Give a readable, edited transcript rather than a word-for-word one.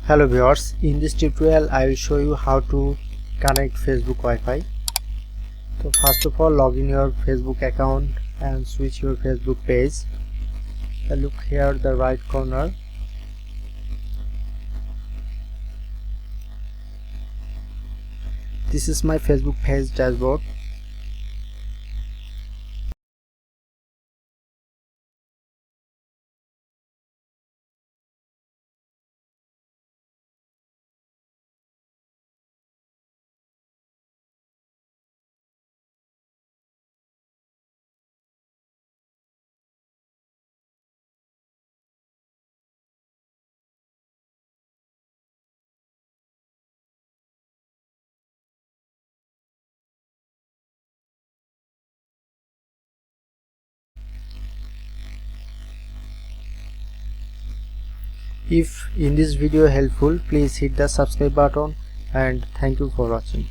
Hello viewers, in this tutorial I will show you how to connect Facebook Wi-Fi. So first of all, log in your Facebook account and switch your Facebook page. Look here the right corner. This is my Facebook page dashboard. If in this video helpful, please hit the subscribe button and thank you for watching.